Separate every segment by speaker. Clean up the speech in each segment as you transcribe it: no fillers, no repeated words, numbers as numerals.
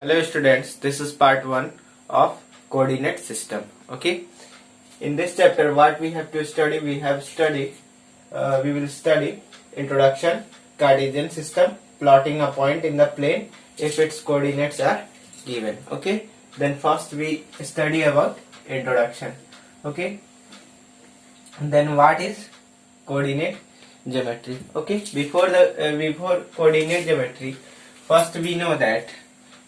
Speaker 1: Hello students, this is part 1 of coordinate system. Okay, in this chapter what we have to study, we will study introduction, Cartesian system, plotting a point in the plane if its coordinates are given. Okay, then first we study about introduction. Okay, then what is coordinate geometry? Okay, before coordinate geometry, first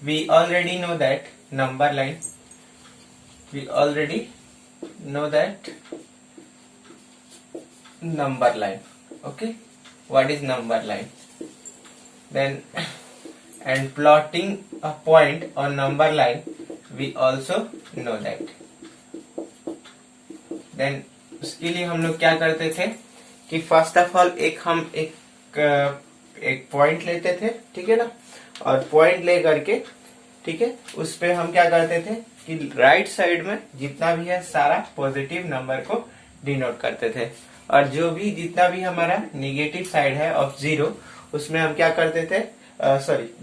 Speaker 1: we already know that number line. We already know that number line. Okay, what is number line? Then and plotting a point on number line, we also know that. Then उसके लिए हम लोग क्या करते थे कि first of all एक point लेते थे, ठीक है ना, और पॉइंट ले करके, ठीक है, उस पे हम क्या करते थे कि राइट साइड में जितना भी है सारा पॉजिटिव नंबर को डिनोट करते थे, और जो भी जितना भी हमारा नेगेटिव साइड है ऑफ जीरो, उसमें हम क्या करते थे,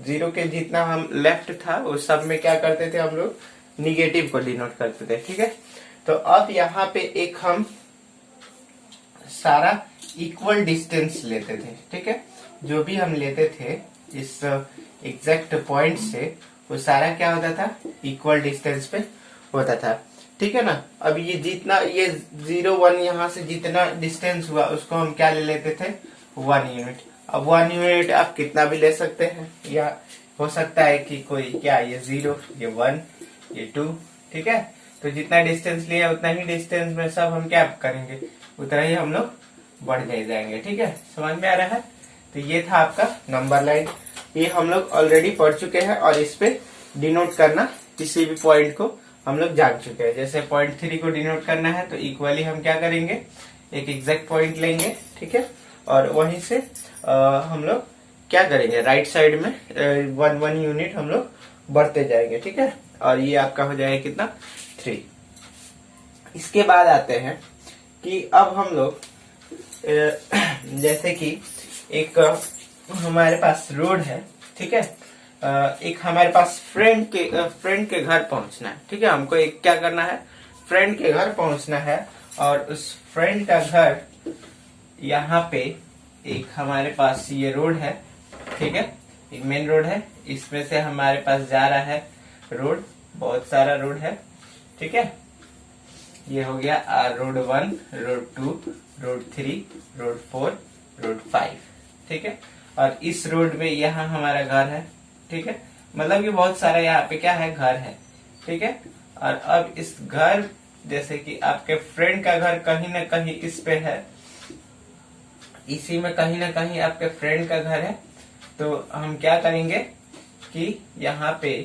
Speaker 1: जीरो के जितना हम लेफ्ट था उस सब में क्या करते थे, हम लोग निगेटिव को डिनोट करते थे। ठीक है, तो अब यहाँ पे एक हम सारा इक्वल डिस्टेंस लेते थे। ठीक है, जो भी हम लेते थे इस एग्जैक्ट पॉइंट से, वो सारा क्या होता था, इक्वल डिस्टेंस पे होता था। ठीक है ना, अब ये जितना ये 0 1 यहाँ से जितना डिस्टेंस हुआ उसको हम क्या ले लेते थे, 1 यूनिट। अब 1 यूनिट आप कितना भी ले सकते हैं, या हो सकता है कि कोई क्या, ये 0, ये 1, ये 2। ठीक है, तो जितना डिस्टेंस लिया उतना ही डिस्टेंस में सब हम क्या करेंगे, उतना ही हम लोग बढ़ जाएंगे। ठीक है, समझ में आ रहा है। तो ये था आपका नंबर लाइन, ये हम लोग ऑलरेडी पढ़ चुके हैं, और इस पे डिनोट करना किसी भी पॉइंट को हम लोग जान चुके हैं। जैसे पॉइंट 3 को डिनोट करना है तो इक्वली हम क्या करेंगे, एक एग्जैक्ट पॉइंट लेंगे। ठीक है, और वहीं से हम लोग क्या करेंगे, राइट साइड में 1 यूनिट हम लोग बढ़ते जाएंगे। ठीक है, और ये आपका हो जाएगा कितना, 3। इसके बाद आते हैं कि अब हम लोग जैसे कि एक हमारे पास रोड है, ठीक है, एक हमारे पास फ्रेंड के घर पहुंचना है। ठीक है, हमको एक क्या करना है, फ्रेंड के घर पहुंचना है, और उस फ्रेंड का घर यहाँ पे एक हमारे पास ये रोड है। ठीक है, एक मेन रोड है, इसमें से हमारे पास जा रहा है रोड, बहुत सारा रोड है। ठीक है, ये हो गया road 1, road 2, road 3, road 4, road 5। ठीक है, और इस रोड में यहाँ हमारा घर है। ठीक है, मतलब कि बहुत सारा यहाँ पे क्या है, घर है। ठीक है, और अब इस घर, जैसे कि आपके फ्रेंड का घर कहीं ना कहीं इस पे है, इसी में कहीं ना कहीं आपके फ्रेंड का घर है, तो हम क्या करेंगे कि यहाँ पे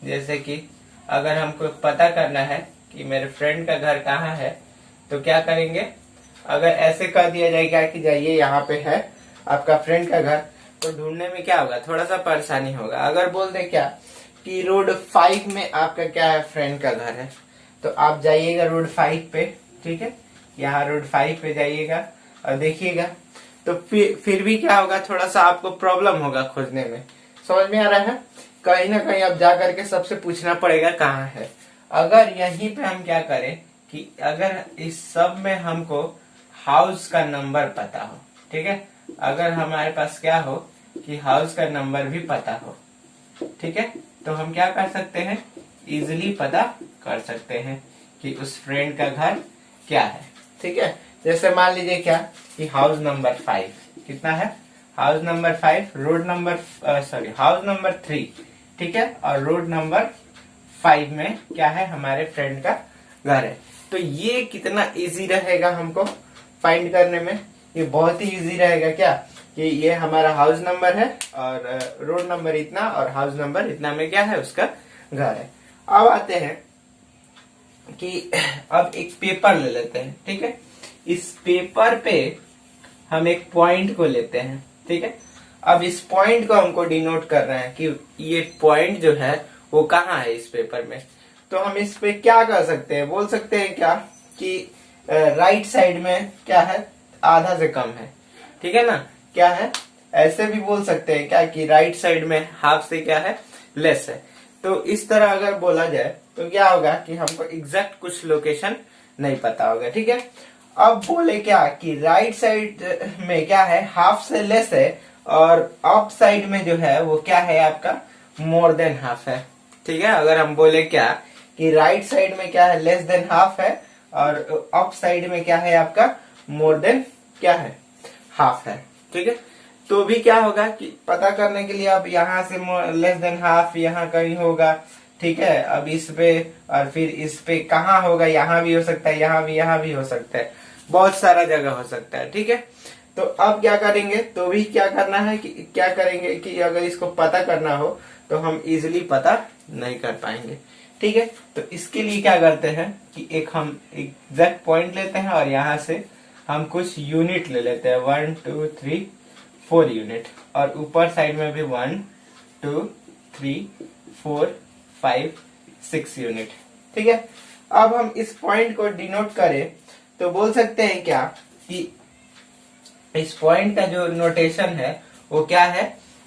Speaker 1: जैसे कि अगर हमको पता करना है कि मेरे फ्रेंड का घर कहाँ है, तो क्या करेंगे, अगर ऐसे कर दिया जाएगा कि जाइए यहाँ पे है आपका फ्रेंड का घर, तो ढूंढने में क्या होगा, थोड़ा सा परेशानी होगा। अगर बोल दे क्या कि रोड 5 में आपका क्या है, फ्रेंड का घर है, तो आप जाइएगा रोड 5 पे। ठीक है, यहाँ रोड 5 पे जाइएगा और देखिएगा, तो फिर भी क्या होगा, थोड़ा सा आपको प्रॉब्लम होगा खोजने में। समझ में आ रहा है, कहीं ना कहीं आप जा करके सबसे पूछना पड़ेगा कहाँ है। अगर यहीं पे हम क्या करें कि अगर इस सब में हमको हाउस का नंबर पता हो, ठीक है, अगर हमारे पास क्या हो कि हाउस का नंबर भी पता हो, ठीक है, तो हम क्या कर सकते हैं, इजिली पता कर सकते हैं कि उस फ्रेंड का घर क्या है। ठीक है, जैसे मान लीजिए क्या कि हाउस नंबर 5 कितना है, house number 5, road number house number 3, ठीक है, और रोड नंबर 5 में क्या है, हमारे फ्रेंड का घर है। तो ये कितना इजी रहेगा हमको फाइंड करने में, ये बहुत ही इजी रहेगा क्या कि ये हमारा हाउस नंबर है, और रोड नंबर इतना और हाउस नंबर इतना में क्या है, उसका घर है। अब आते हैं कि अब एक पेपर ले लेते हैं। ठीक है, इस पेपर पे हम एक पॉइंट को लेते हैं। ठीक है, अब इस पॉइंट को हमको डिनोट कर रहे हैं कि ये पॉइंट जो है वो कहाँ है इस पेपर में। तो हम इस पे क्या कर सकते हैं, बोल सकते हैं क्या कि राइट साइड में क्या है, आधा से कम है। ठीक है ना, क्या है, ऐसे भी बोल सकते हैं क्या कि राइट साइड में हाफ से क्या है, लेस है। तो इस तरह अगर बोला जाए तो क्या होगा कि हमको एग्जैक्ट कुछ लोकेशन नहीं पता होगा, ठीक है। अब बोले क्या कि राइट साइड में क्या है, हाफ से लेस है, और अप साइड में जो है वो क्या है आपका, मोर देन हाफ है, ठीक है। अगर हम बोले क्या कि राइट साइड में क्या है, लेस देन हाफ है, और अप साइड में क्या है आपका, मोर देन क्या है, हाफ है, ठीक है। तो भी क्या होगा कि पता करने के लिए अब यहाँ से लेस देन हाफ यहाँ कहीं होगा, ठीक है। अब इस पे और फिर इस पे कहाँ होगा, यहाँ भी हो सकता है, यहाँ भी हो सकता है, बहुत सारा जगह हो सकता है, ठीक है। तो अब क्या करेंगे, तो भी क्या करना है कि क्या करेंगे कि अगर इसको पता करना हो तो हम इजिली पता नहीं कर पाएंगे, ठीक है। तो इसके लिए क्या करते हैं कि एक हम एग्जैक्ट पॉइंट लेते हैं और यहाँ से हम कुछ यूनिट ले लेते हैं, 1 2 3 4 यूनिट, और ऊपर साइड में भी 1 2 3 4 5 6 यूनिट, ठीक है। अब हम इस पॉइंट को डिनोट करें तो बोल सकते हैं क्या कि इस पॉइंट का जो नोटेशन है वो क्या है,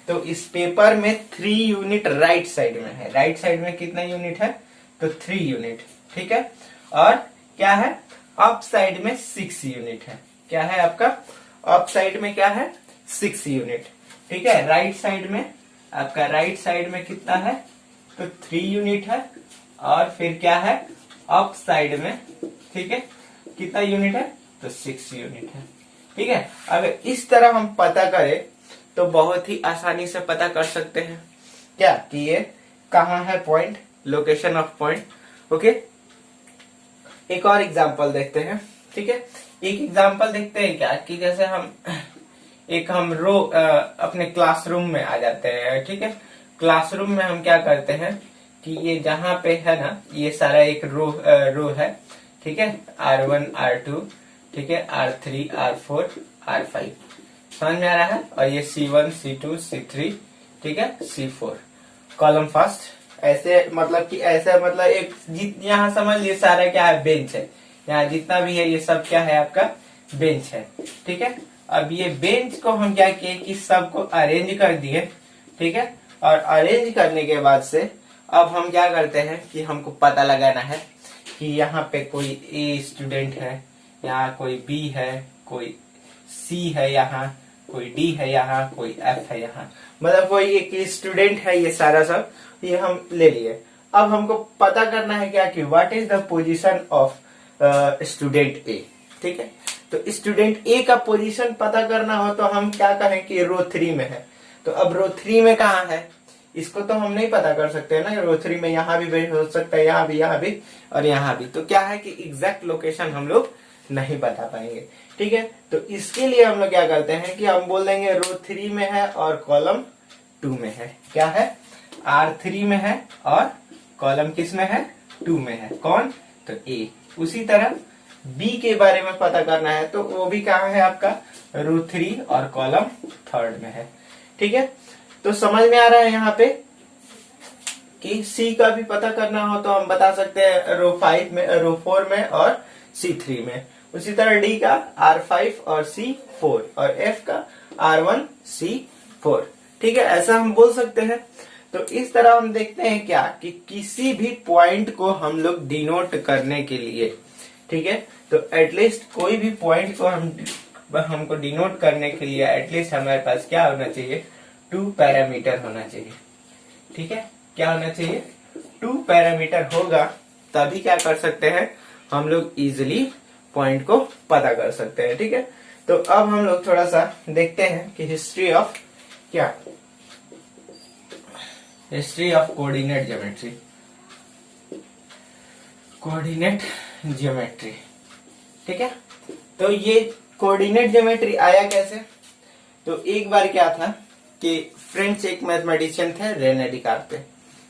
Speaker 1: तो इस पेपर में 3 यूनिट राइट साइड में है। राइट साइड में कितना यूनिट है, तो 3 यूनिट, ठीक है। और क्या है, अप साइड में 6 यूनिट है। क्या है आपका, अप साइड में क्या है, 6 यूनिट, ठीक है। राइट साइड में आपका, राइट साइड में कितना है, तो 3 यूनिट है, और फिर क्या है, अप साइड में, ठीक है, कितना यूनिट है, तो 6 यूनिट है, ठीक है। अगर इस तरह हम पता करें तो बहुत ही आसानी से पता कर सकते हैं क्या कि ये कहाँ है point, location of point, okay. एक और एग्जांपल देखते हैं, ठीक है। एक एग्जांपल देखते हैं क्या कि जैसे हम रो अपने क्लासरूम में आ जाते हैं, ठीक है। क्लासरूम में हम क्या करते हैं कि ये जहाँ पे है ना, ये सारा एक रो है, ठीक है, R1 R2, ठीक है, R3 R4 R5, समझ में आ रहा है। और ये C1 C2 C3, ठीक है, C4 कॉलम फर्स्ट, ऐसे मतलब कि ऐसे मतलब एक यहाँ समझ लिए सारा क्या है, बेंच है। यहाँ जितना भी है ये सब क्या है आपका, बेंच है, ठीक है। अब ये बेंच को हम क्या किए कि सबको अरेंज कर दिए, ठीक है। और अरेंज करने के बाद से अब हम क्या करते हैं कि हमको पता लगाना है कि यहाँ पे कोई ए स्टूडेंट है, यहाँ कोई बी है, कोई सी है, यहाँ कोई डी है, यहाँ कोई एफ है, यहाँ मतलब कोई एक स्टूडेंट है। ये सारा सब ये हम ले लिए। अब हमको पता करना है क्या कि what is the position of student A, ठीक है। तो स्टूडेंट ए का पोजीशन पता करना हो तो हम क्या कहें कि रो 3 में है। तो अब रो 3 में कहाँ है, इसको तो हम नहीं पता कर सकते ना। रो 3 में यहाँ भी हो सकता है, यहाँ भी और यहाँ भी। तो क्या है कि एग्जैक्ट लोकेशन हम लोग नहीं बता पाएंगे, ठीक है। तो इसके लिए हम लोग क्या करते हैं कि हम बोल देंगे रो 3 में है और कॉलम 2 में है। क्या है, R3 में है और कॉलम किस में है, 2 में है। कौन, तो ए। उसी तरह बी के बारे में पता करना है तो वो भी कहाँ है आपका, रो 3 और कॉलम 3 में है, ठीक है। तो समझ में आ रहा है यहाँ पे कि सी का भी पता करना हो तो हम बता सकते हैं रो 5 में, रो 4 में और C3 में। उसी तरह डी का R5 और C4 और एफ का R1 C4, ठीक है। ऐसा हम बोल सकते हैं। तो इस तरह हम देखते हैं क्या कि किसी भी पॉइंट को हम लोग डिनोट करने के लिए, ठीक है, तो एटलीस्ट कोई भी पॉइंट को हमको डिनोट करने के लिए एटलीस्ट हमारे पास क्या होना चाहिए, 2 पैरामीटर होना चाहिए, ठीक है। क्या होना चाहिए, 2 पैरामीटर होगा तभी क्या कर सकते हैं हम लोग इजिली पॉइंट को पता कर सकते हैं, ठीक है। तो अब हम लोग थोड़ा सा देखते हैं कि हिस्ट्री ऑफ क्या, history of coordinate geometry. Coordinate geometry, ठीक है। तो ये कोऑर्डिनेट ज्योमेट्री आया कैसे, तो एक बार क्या था कि फ्रेंच एक मैथमेटिशियन थे रेने डिकार्ते,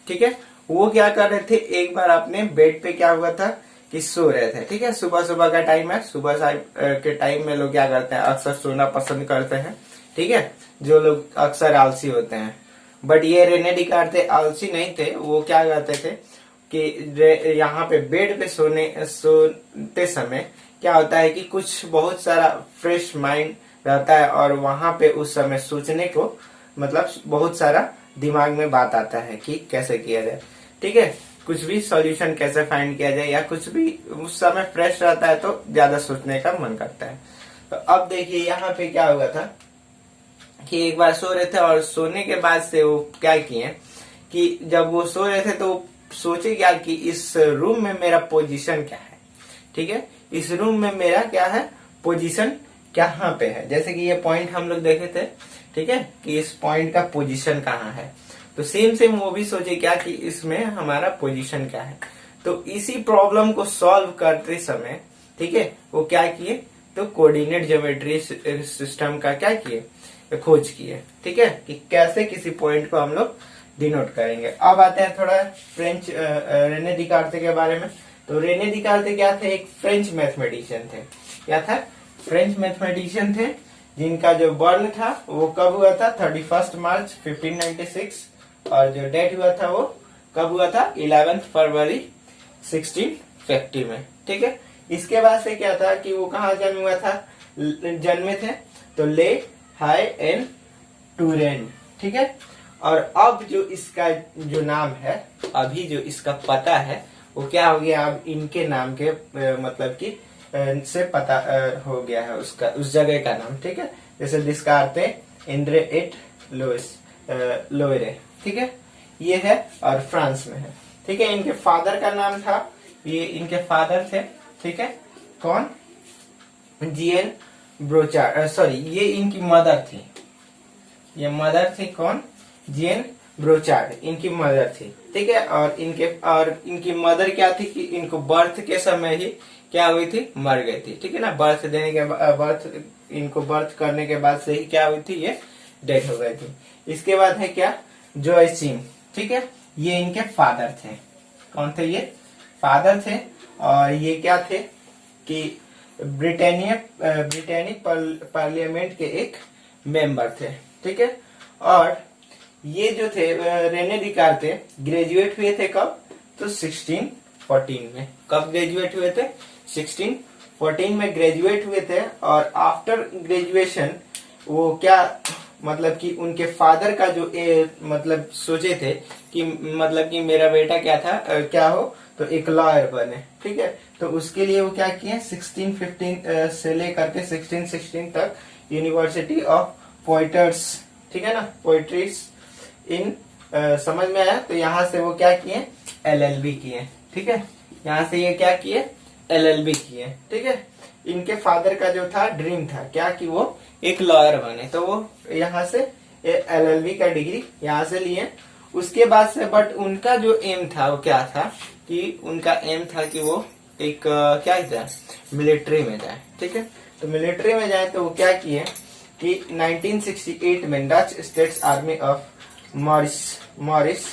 Speaker 1: ठीक है। वो क्या कर रहे थे, एक बार अपने बेड पे क्या हुआ था कि सो रहे थे, ठीक है। सुबह सुबह का टाइम है, सुबह के टाइम में लोग क्या करते हैं, अक्सर सोना पसंद करते हैं, ठीक है, जो लोग अक्सर आलसी होते हैं। बट ये रेने डिकार्ते आलसी नहीं थे। वो क्या करते थे कि यहाँ पे बेड पे सोते समय क्या होता है कि कुछ बहुत सारा फ्रेश माइंड रहता है और वहां पे उस समय सोचने को मतलब बहुत सारा दिमाग में बात आता है कि कैसे किया जाए, ठीक है। कुछ भी सॉल्यूशन कैसे फाइंड किया जाए या कुछ भी उस समय फ्रेश रहता है तो ज्यादा सोचने का मन करता है। तो अब देखिए यहाँ पे क्या हुआ था कि एक बार सो रहे थे और सोने के बाद से वो क्या किए कि जब वो सो रहे थे तो सोचे क्या कि इस रूम में मेरा पोजीशन क्या है, ठीक है। इस रूम में मेरा क्या है पोजीशन कहाँ पे है, जैसे कि ये पॉइंट हम लोग देखे थे, ठीक है, कि इस पॉइंट का पोजीशन कहाँ है। तो सेम सेम वो भी सोचे क्या कि इसमें हमारा पोजीशन क्या है। तो इसी प्रॉब्लम को सॉल्व करते समय, ठीक है, वो क्या किए तो कोऑर्डिनेट ज्योमेट्री सिस्टम का क्या किए खोज किए, ठीक है, कि कैसे किसी पॉइंट को हम लोग डिनोट करेंगे। अब आते हैं थोड़ा फ्रेंच रेने डिकार्ते के बारे में। तो रेने डिकार्ते क्या थे, एक फ्रेंच मैथमेटिशियन थे। क्या था, फ्रेंच मैथमेटिशियन थे जिनका जो बर्न था वो कब हुआ था 31 मार्च 1596 और जो डेट हुआ था वो कब हुआ था 11 फरवरी 1650 में, ठीक है। इसके बाद से क्या था कि वो कहाँ जन्म हुआ था, जन्मे थे तो ले हाई एंड टूरेन, ठीक है। और अब जो इसका जो नाम है, अभी जो इसका पता है वो क्या हो गया, अब इनके नाम के मतलब कि से पता हो गया है उसका, उस जगह का नाम, ठीक है। जैसे डिस्कार्ते इंद्रे एट लोइस लोयरे, ठीक है, ये है और फ्रांस में है, ठीक है। इनके फादर का नाम था, ये इनके फादर थे, ठीक है, कौन, जीएन ब्रोचार्ड, सॉरी ये इनकी मदर थी, ये मदर थी कौन, जीएन ब्रोचार्ड इनकी मदर थी, ठीक है। और इनकी मदर क्या थी कि इनको बर्थ के समय ही क्या हुई थी, मर गई थी, ठीक है ना। बर्थ देने के इनको बर्थ करने के बाद से ही क्या हुई थी, ये डेथ हो गई थी। इसके बाद है क्या, जोइसिम, ठीक है, ये इनके फादर थे। कौन थे ये, फादर थे। और ये क्या थे कि ब्रिटेनिक पार्लियामेंट के एक मेंबर थे, ठीक है। और ये जो थे रेने डिकार्ते ग्रेजुएट हुए थे कब, तो 1614 में। कब ग्रेजुएट हुए थे, 1614 में ग्रेजुएट हुए थे। और आफ्टर ग्रेजुएशन वो क्या मतलब कि उनके फादर का जो मतलब सोचे थे कि मतलब कि मेरा बेटा क्या था क्या हो तो एक लॉयर बने, ठीक है। तो उसके लिए वो क्या किए 1615 से लेकर के 1616 तक यूनिवर्सिटी ऑफ पोइटर्स, ठीक है ना, पोइट्रीज इन समझ में आया। तो यहाँ से वो क्या किए एलएलबी किए, ठीक है, यहाँ से ये क्या किए एलएलबी किए, ठीक है। इनके फादर का जो था ड्रीम था क्या कि वो एक लॉयर बने, तो वो यहाँ से एलएलबी का डिग्री यहाँ से लिए। उसके बाद से बट उनका जो एम था वो क्या था कि उनका एम था कि वो एक क्या जाए मिलिट्री में जाए, ठीक है। तो मिलिट्री में जाए तो वो क्या किए कि 1968 में Dutch states army of Morris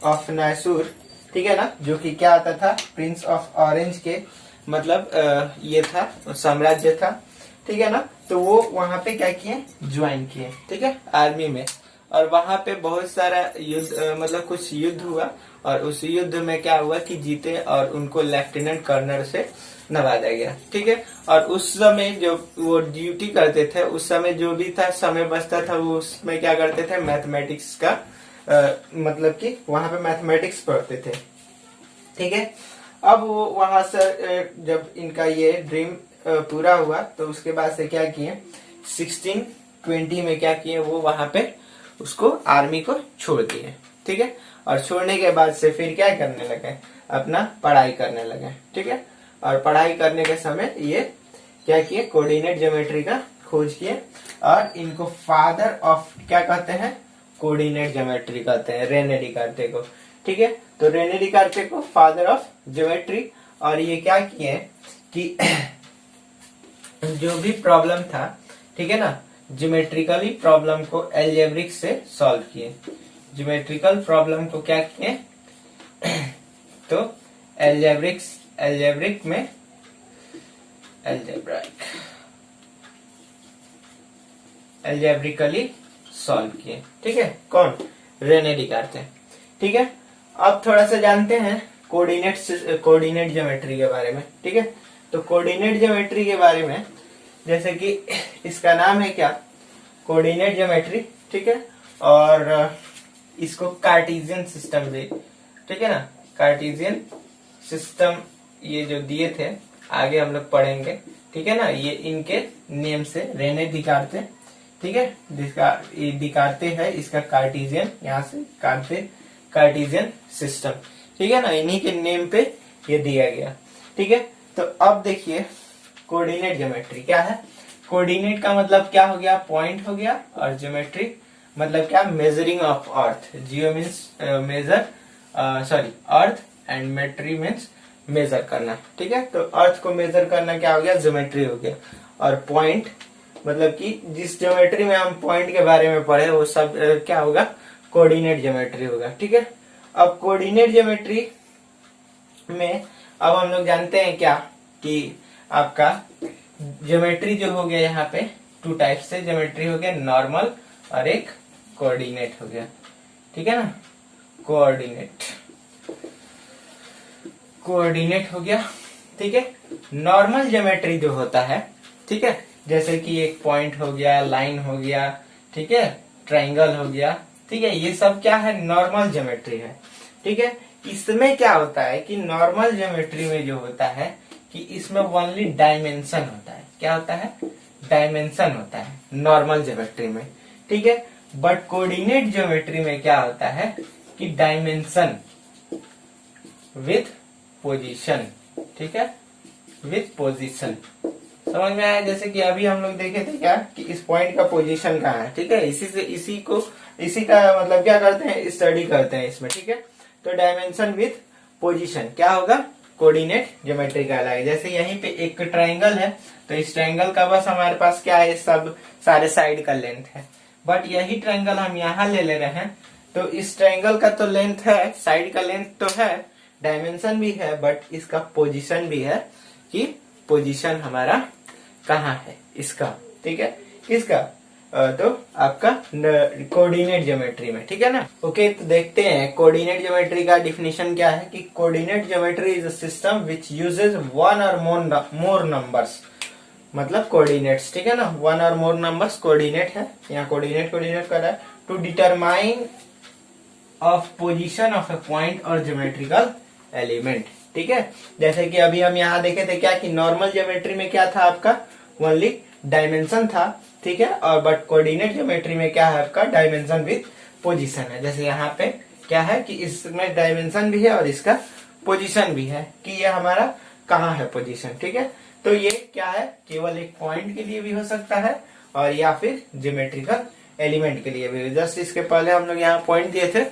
Speaker 1: of नासूर, ठीक है ना, जो कि क्या आता था प्रिंस ऑफ ऑरेंज के मतलब ये था साम्राज्य था, ठीक है ना। तो वो वहां पे क्या किए ज्वाइन किए, ठीक है, आर्मी में। और वहां पे बहुत सारा युद्ध मतलब कुछ युद्ध हुआ और उस युद्ध में क्या हुआ कि जीते और उनको लेफ्टिनेंट कर्नल से नवाजा गया, ठीक है। और उस समय जो वो ड्यूटी करते थे उस समय जो भी था समय बचता था वो उसमें क्या करते थे मैथमेटिक्स का मतलब कि वहां पे मैथमेटिक्स पढ़ते थे, ठीक है। अब वो वहां से जब इनका ये ड्रीम पूरा हुआ तो उसके बाद से क्या किए 1620 में क्या किए वो वहां पे उसको आर्मी को छोड़ दिए, ठीक है। और छोड़ने के बाद से फिर क्या करने लगे अपना पढ़ाई करने लगे, ठीक है। और पढ़ाई करने के समय ये क्या किए कोऑर्डिनेट ज्योमेट्री का खोज किए और इनको फादर ऑफ क्या कहते हैं कोऑर्डिनेट ज्योमेट्री कहते हैं रेने डिकार्ते को, ठीक है। तो रेने डिकार्ते को फादर ऑफ ज्योमेट्री। और ये क्या किए कि जो भी प्रॉब्लम था, ठीक है ना, ज्योमेट्रिकली प्रॉब्लम को एल्जेब्रिक से सॉल्व किए। ज्योमेट्रिकल प्रॉब्लम को क्या किए तो एल्जेब्रिक में एल्जेब्रिकली सॉल्व किए, ठीक है, कौन रेने डिकार्ते, ठीक है। अब थोड़ा सा जानते हैं कोऑर्डिनेट ज्योमेट्री के बारे में, ठीक है। तो कोऑर्डिनेट ज्योमेट्री के बारे में जैसे कि इसका नाम है क्या कोऑर्डिनेट ज्योमेट्री, ठीक है। और इसको कार्टेशियन सिस्टम दे, ठीक है ना। कार्टेशियन सिस्टम ये जो दिए थे आगे हम लोग पढ़ेंगे, ठीक है ना। ये इनके नेम से रेने दिकारते, ठीक है, दिकारते हैं इसका कार्टेशियन, यहाँ से कार्टेशियन सिस्टम, ठीक है ना। इन्हीं के नेम पे ये दिया गया, ठीक है। तो अब देखिए कोऑर्डिनेट ज्योमेट्री क्या है। कोऑर्डिनेट का मतलब क्या हो गया, पॉइंट हो गया, और ज्योमेट्री मतलब क्या, measuring of earth. Geo means measure, sorry earth, and metry means measure करना, ठीक है। तो अर्थ को मेजर करना क्या हो गया, ज्योमेट्री हो गया। और पॉइंट मतलब कि जिस ज्योमेट्री में हम पॉइंट के बारे में पढ़े वो सब क्या होगा, कोऑर्डिनेट ज्योमेट्री होगा, ठीक है। अब कोऑर्डिनेट ज्योमेट्री में अब हम लोग जानते हैं क्या कि आपका ज्योमेट्री जो हो गया यहाँ पे टू टाइप से ज्योमेट्री हो गया, नॉर्मल और एक कोऑर्डिनेट हो गया, ठीक है ना। कोऑर्डिनेट हो गया, ठीक है। नॉर्मल ज्योमेट्री जो होता है, ठीक है, जैसे कि एक पॉइंट हो गया, लाइन हो गया, ठीक है, ट्रायंगल हो गया, ठीक है, ये सब क्या है, नॉर्मल ज्योमेट्री है, ठीक है। इसमें क्या होता है कि नॉर्मल ज्योमेट्री में जो होता है कि इसमें ओनली डायमेंशन होता है। क्या होता है, डायमेंशन होता है नॉर्मल ज्योमेट्री में, ठीक है। बट कोऑर्डिनेट ज्योमेट्री में क्या होता है कि डायमेंशन विथ पोजीशन, ठीक है, विथ पोजीशन। समझ में आया। जैसे कि अभी हम लोग देखे थे क्या कि इस पॉइंट का पोजीशन कहाँ है, ठीक है, इसी का मतलब क्या करते हैं, स्टडी करते हैं इसमें, ठीक है। तो डायमेंशन विथ पोजीशन क्या होगा, कोऑर्डिनेट ज्योमेट्री कहलाएगा। जैसे यहीं पे एक ट्रायंगल है, तो इस ट्रायंगल का बस हमारे पास क्या है, सब सारे साइड का लेंथ है। बट यही ट्रायंगल हम यहाँ ले रहे हैं, तो इस ट्रायंगल का तो लेंथ है, साइड का लेंथ तो है, डायमेंशन भी है, बट इसका पोजीशन भी है कि पोजीशन हमारा कहाँ है इसका, ठीक है, किसका, तो आपका कोऑर्डिनेट ज्योमेट्री में, ठीक है ना। ओके, तो देखते हैं कोऑर्डिनेट ज्योमेट्री का डिफिनेशन क्या है कि coordinate geometry is a system which uses one और मोर नंबर्स, मतलब कोऑर्डिनेट्स, ठीक है ना, वन और मोर नंबर्स कोऑर्डिनेट है, यहाँ कोऑर्डिनेट कर रहा है, to determine of position of a point और ज्योमेट्रिकल एलिमेंट, ठीक है। जैसे कि अभी हम यहाँ देखे थे क्या कि नॉर्मल ज्योमेट्री में क्या था आपका, ओनली डायमेंशन था, ठीक है, और बट कोऑर्डिनेट ज्योमेट्री में क्या है आपका, डायमेंशन विथ पोजीशन है। जैसे यहाँ पे क्या है कि इसमें डायमेंशन भी है और इसका पोजीशन भी है कि ये हमारा कहाँ है पोजीशन, ठीक है। तो ये क्या है, केवल एक पॉइंट के लिए भी हो सकता है और या फिर ज्योमेट्रिकल एलिमेंट के लिए भी। जस्ट इसके पहले हम लोग यहाँ पॉइंट दिए थे,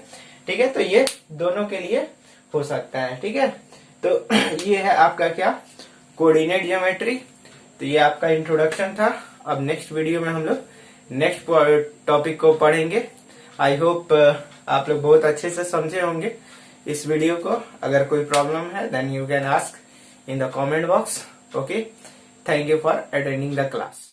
Speaker 1: ठीक है, तो ये दोनों के लिए हो सकता है, ठीक है। तो ये है आपका क्या, कोऑर्डिनेट ज्योमेट्री। तो ये आपका इंट्रोडक्शन था। अब नेक्स्ट वीडियो में हम लोग नेक्स्ट टॉपिक को पढ़ेंगे। आई होप आप लोग बहुत अच्छे से समझे होंगे इस वीडियो को। अगर कोई प्रॉब्लम है then you can ask in the comment box. Okay, thank you for attending the class.